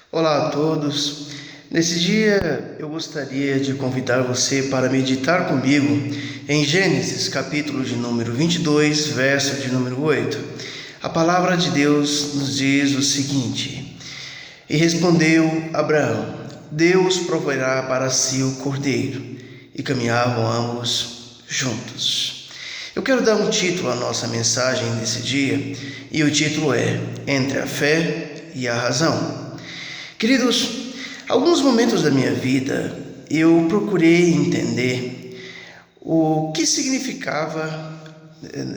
Olá a todos. Nesse dia eu gostaria de convidar você para meditar comigo em Gênesis, capítulo de número 22, verso de número 8. A palavra de Deus nos diz o seguinte: E respondeu Abraão: Deus proverá para si o cordeiro. E caminhavam ambos juntos. Eu quero dar um título à nossa mensagem nesse dia, e o título é Entre a Fé e a Razão. Queridos, alguns momentos da minha vida eu procurei entender o que significava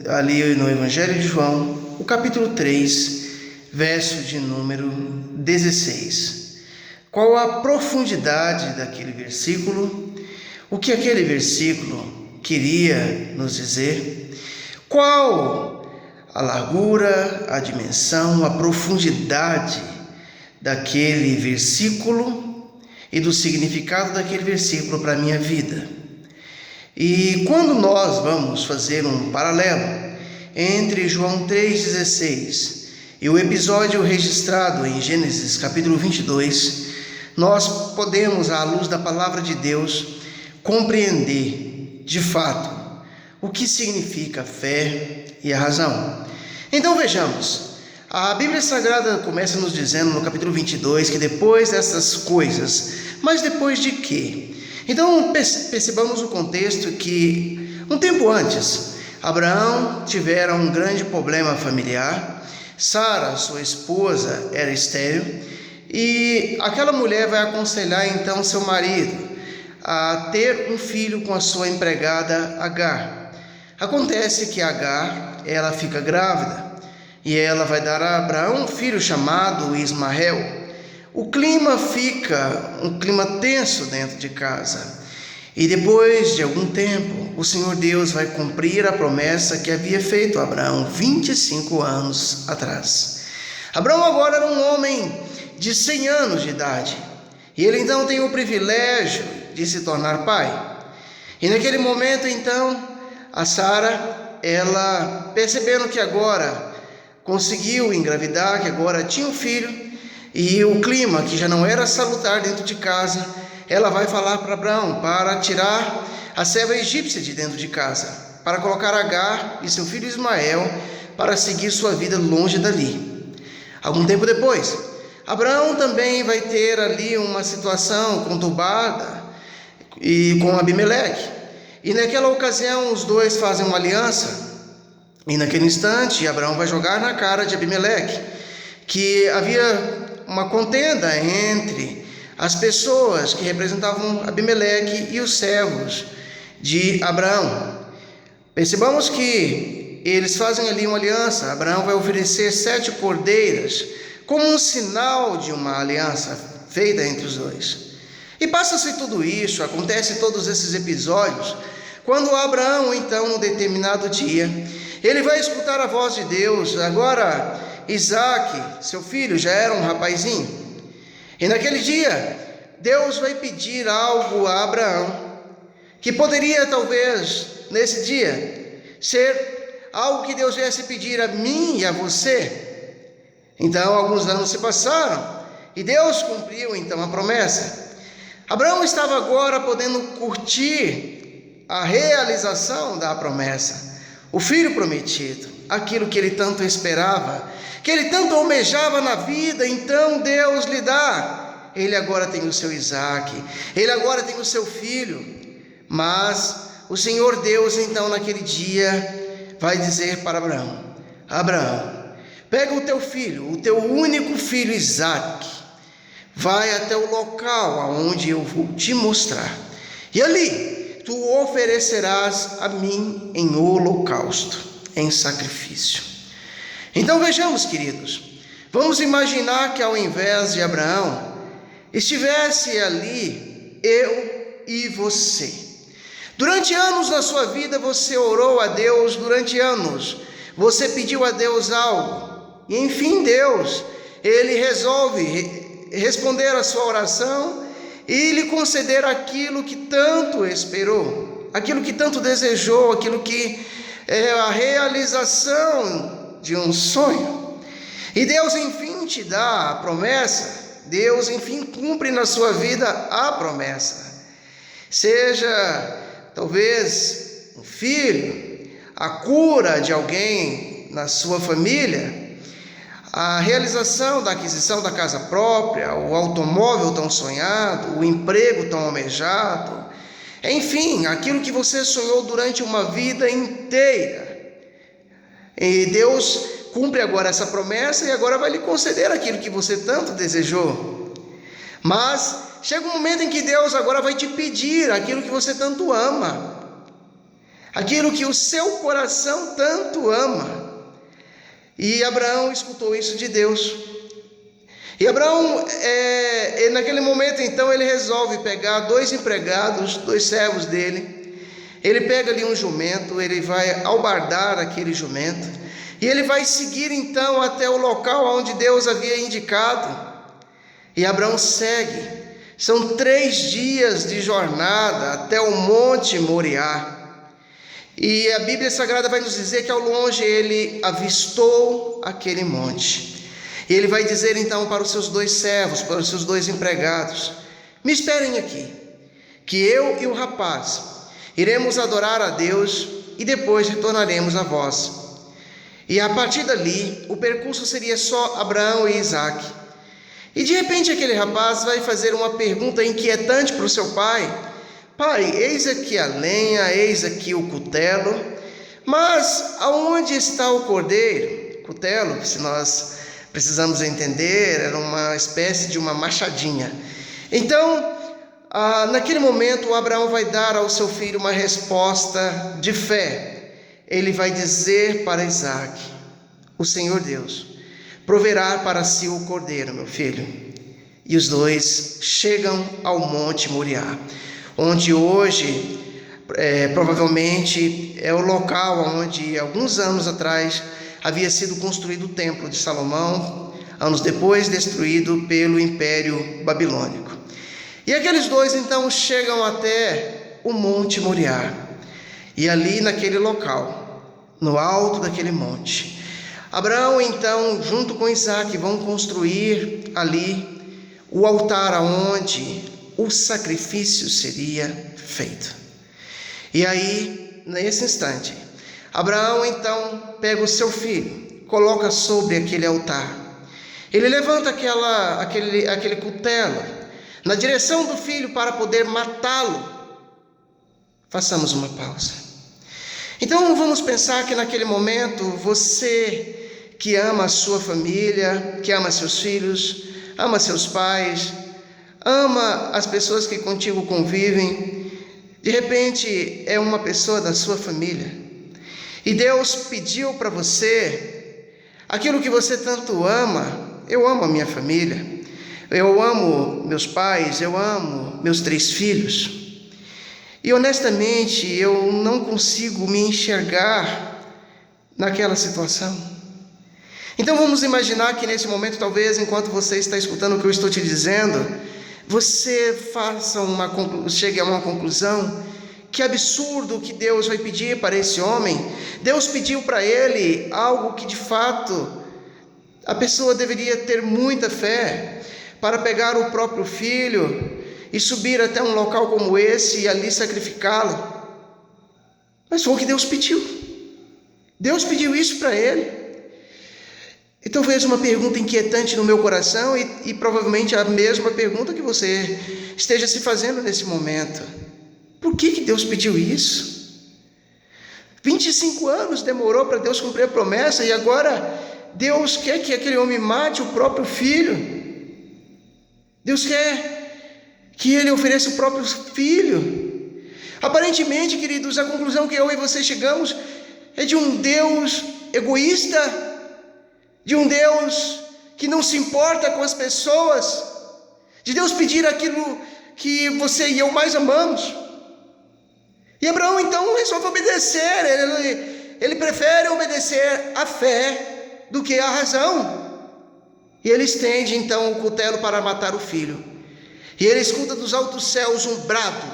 ali no Evangelho de João, o capítulo 3, verso de número 16. Qual a profundidade daquele versículo? O que aquele versículo queria nos dizer? Qual a largura, a dimensão, a profundidade daquele versículo e do significado daquele versículo para a minha vida? E quando nós vamos fazer um paralelo entre João 3,16 e o episódio registrado em Gênesis capítulo 22, nós podemos, à luz da palavra de Deus, compreender de fato o que significa a fé e a razão. Então vejamos, a Bíblia Sagrada começa nos dizendo no capítulo 22 que depois dessas coisas, mas depois de quê? Então percebamos o contexto que um tempo antes, Abraão tivera um grande problema familiar. Sara, sua esposa, era estéril, e aquela mulher vai aconselhar então seu marido a ter um filho com a sua empregada Agar. Acontece que Agar, ela fica grávida e ela vai dar a Abraão um filho chamado Ismael. O clima fica um clima tenso dentro de casa. E depois de algum tempo, o Senhor Deus vai cumprir a promessa que havia feito a Abraão 25 anos atrás. Abraão agora era um homem de 100 anos de idade. E ele então tem o privilégio de se tornar pai. E naquele momento então, a Sara, ela percebendo que agora conseguiu engravidar, que agora tinha um filho, e o clima que já não era salutar dentro de casa, ela vai falar para Abraão para tirar a serva egípcia de dentro de casa, para colocar Agar e seu filho Ismael para seguir sua vida longe dali. Algum tempo depois, Abraão também vai ter ali uma situação conturbada e com Abimeleque. E naquela ocasião os dois fazem uma aliança. E naquele instante Abraão vai jogar na cara de Abimeleque que havia uma contenda entre as pessoas que representavam Abimeleque e os servos de Abraão. Percebamos que eles fazem ali uma aliança. Abraão vai oferecer 7 cordeiras como um sinal de uma aliança feita entre os dois. E passa-se tudo isso, acontece todos esses episódios, quando Abraão, então, num determinado dia, ele vai escutar a voz de Deus. Agora, Isaac, seu filho, já era um rapazinho. E naquele dia, Deus vai pedir algo a Abraão, que poderia, talvez, nesse dia, ser algo que Deus viesse pedir a mim e a você. Então, alguns anos se passaram, e Deus cumpriu, então, a promessa. Abraão estava agora podendo curtir a realização da promessa, o filho prometido, aquilo que ele tanto esperava, que ele tanto almejava na vida. Então Deus lhe dá. Ele agora tem o seu Isaac, ele agora tem o seu filho. Mas o Senhor Deus então naquele dia vai dizer para Abraão: Abraão, pega o teu filho, o teu único filho Isaac, vai até o local aonde eu vou te mostrar, e ali tu oferecerás a mim em holocausto, em sacrifício. Então vejamos, queridos, vamos imaginar que ao invés de Abraão, estivesse ali eu e você. Durante anos na sua vida você orou a Deus, durante anos você pediu a Deus algo, e enfim Deus, Ele resolve responder a sua oração e lhe conceder aquilo que tanto esperou, aquilo que tanto desejou, aquilo que é a realização de um sonho. E Deus enfim te dá a promessa Deus, enfim, cumpre na sua vida a promessa. Seja, talvez, um filho, a cura de alguém na sua família, a realização da aquisição da casa própria, o automóvel tão sonhado, o emprego tão almejado, enfim, aquilo que você sonhou durante uma vida inteira. E Deus cumpre agora essa promessa e agora vai lhe conceder aquilo que você tanto desejou. Mas chega um momento em que Deus agora vai te pedir aquilo que você tanto ama, aquilo que o seu coração tanto ama. E Abraão escutou isso de Deus. E Abraão, naquele momento então, ele resolve pegar 2 empregados, 2 servos dele. Ele pega ali um jumento, ele vai albardar aquele jumento, e ele vai seguir então até o local onde Deus havia indicado. E Abraão segue. São 3 dias de jornada até o Monte Moriá. E a Bíblia Sagrada vai nos dizer que ao longe ele avistou aquele monte. E ele vai dizer então para os seus 2 servos, para os seus 2 empregados: me esperem aqui, que eu e o rapaz iremos adorar a Deus e depois retornaremos a vós. E a partir dali, o percurso seria só Abraão e Isaque. E de repente aquele rapaz vai fazer uma pergunta inquietante para o seu pai: pai, eis aqui a lenha, eis aqui o cutelo, mas aonde está o cordeiro? Cutelo, se nós precisamos entender, era uma espécie de uma machadinha. Então, naquele momento, o Abraão vai dar ao seu filho uma resposta de fé. Ele vai dizer para Isaque: o Senhor Deus proverá para si o cordeiro, meu filho. E os 2 chegam ao Monte Moriá, onde hoje provavelmente é o local onde alguns anos atrás havia sido construído o Templo de Salomão, anos depois destruído pelo Império Babilônico. E aqueles 2 então chegam até o Monte Moriá, e ali naquele local, no alto daquele monte, Abraão então, junto com Isaque, vão construir ali o altar aonde o sacrifício seria feito. E aí, nesse instante, Abraão então pega o seu filho, coloca sobre aquele altar. Ele levanta aquele cutelo na direção do filho para poder matá-lo. Façamos uma pausa. Então vamos pensar que naquele momento, você que ama a sua família, que ama seus filhos, ama seus pais, ama as pessoas que contigo convivem, de repente é uma pessoa da sua família, e Deus pediu para você aquilo que você tanto ama. Eu amo a minha família, eu amo meus pais, eu amo meus 3 filhos, e honestamente eu não consigo me enxergar naquela situação. Então vamos imaginar que nesse momento, talvez enquanto você está escutando o que eu estou te dizendo, você chegue a uma conclusão: que absurdo que Deus vai pedir para esse homem. Deus pediu para ele algo que de fato a pessoa deveria ter muita fé, para pegar o próprio filho e subir até um local como esse e ali sacrificá-lo. Mas foi o que Deus pediu. Deus pediu isso para ele. E talvez uma pergunta inquietante no meu coração, e provavelmente a mesma pergunta que você esteja se fazendo nesse momento: por que Deus pediu isso? 25 anos demorou para Deus cumprir a promessa, e agora Deus quer que aquele homem mate o próprio filho. Deus quer que ele ofereça o próprio filho. Aparentemente, queridos, a conclusão que eu e você chegamos é de um Deus egoísta, de um Deus que não se importa com as pessoas, de Deus pedir aquilo que você e eu mais amamos. E Abraão então resolve obedecer. Ele prefere obedecer a fé do que a razão. E ele estende então o cutelo para matar o filho. E ele escuta dos altos céus um brado,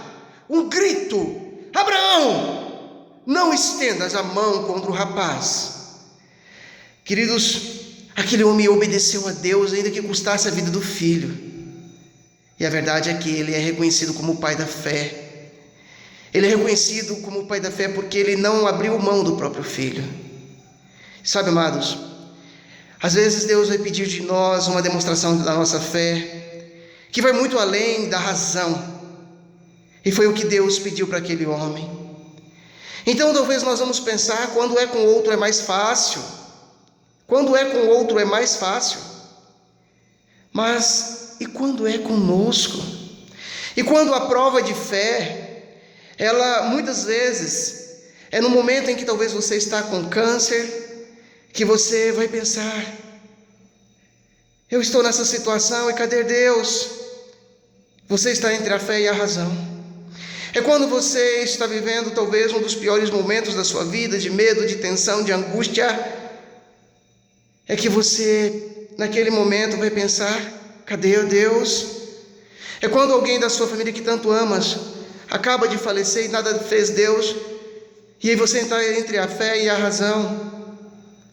um grito: Abraão, não estendas a mão contra o rapaz. Queridos, Aquele homem obedeceu a Deus, ainda que custasse a vida do filho. E a verdade é que ele é reconhecido como o pai da fé. Ele é reconhecido como o pai da fé porque ele não abriu mão do próprio filho. Sabe, amados, às vezes Deus vai pedir de nós uma demonstração da nossa fé, que vai muito além da razão. E foi o que Deus pediu para aquele homem. Então talvez nós vamos pensar, quando é com o outro é mais fácil. Quando é com o outro é mais fácil. Mas e quando é conosco? E quando a prova de fé, ela muitas vezes é no momento em que talvez você está com câncer, que você vai pensar: eu estou nessa situação e cadê Deus? Você está entre a fé e a razão. É quando você está vivendo talvez um dos piores momentos da sua vida, de medo, de tensão, de angústia, é que você naquele momento vai pensar: cadê Deus? É quando alguém da sua família que tanto amas acaba de falecer e nada fez Deus, e aí você está entre a fé e a razão.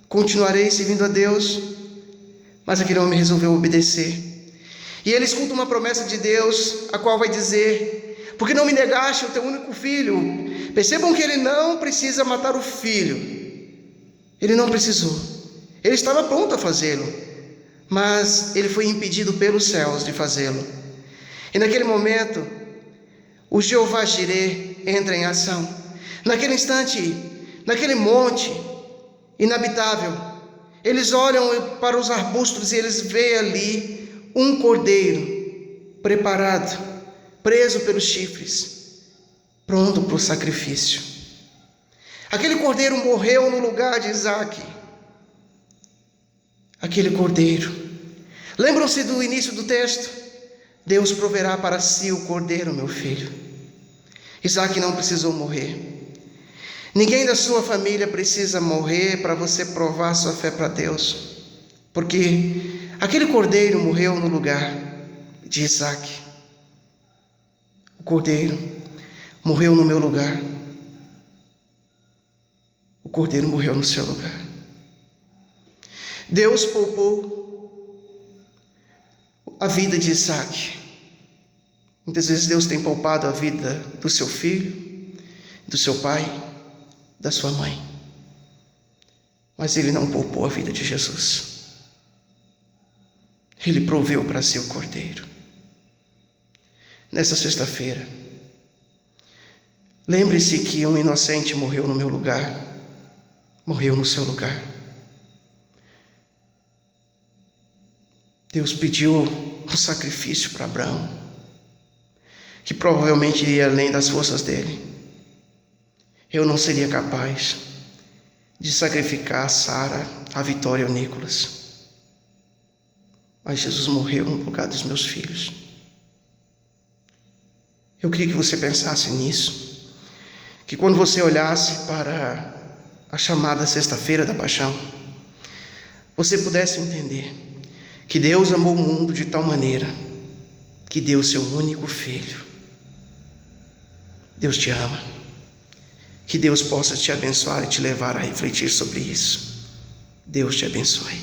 Continuarei servindo a Deus. Mas aquele homem resolveu obedecer, e ele escuta uma promessa de Deus, a qual vai dizer: porque não me negaste o teu único filho. Percebam que ele não precisa matar o filho. Ele não precisou. Ele estava pronto a fazê-lo, mas ele foi impedido pelos céus de fazê-lo. E naquele momento, o Jeová Jireh entra em ação. Naquele instante, naquele monte inabitável, eles olham para os arbustos e eles veem ali um cordeiro preparado, preso pelos chifres, pronto para o sacrifício. Aquele cordeiro morreu no lugar de Isaque. Aquele cordeiro. Lembram-se do início do texto? Deus proverá para si o cordeiro, meu filho. Isaque não precisou morrer. Ninguém da sua família precisa morrer para você provar sua fé para Deus, porque aquele cordeiro morreu no lugar de Isaque. O cordeiro morreu no meu lugar. O cordeiro morreu no seu lugar. Deus poupou a vida de Isaque. Muitas vezes Deus tem poupado a vida do seu filho, do seu pai, da sua mãe. Mas Ele não poupou a vida de Jesus. Ele proveu para si o cordeiro. Nessa sexta-feira, lembre-se que um inocente morreu no meu lugar, morreu no seu lugar. Deus pediu um sacrifício para Abraão, que provavelmente iria além das forças dele. Eu não seria capaz de sacrificar a Sara, a Vitória e o Nicolas, mas Jesus morreu no lugar dos meus filhos. Eu queria que você pensasse nisso, que quando você olhasse para a chamada sexta-feira da paixão, você pudesse entender que Deus amou o mundo de tal maneira que deu o seu único filho. Deus te ama. Que Deus possa te abençoar e te levar a refletir sobre isso. Deus te abençoe.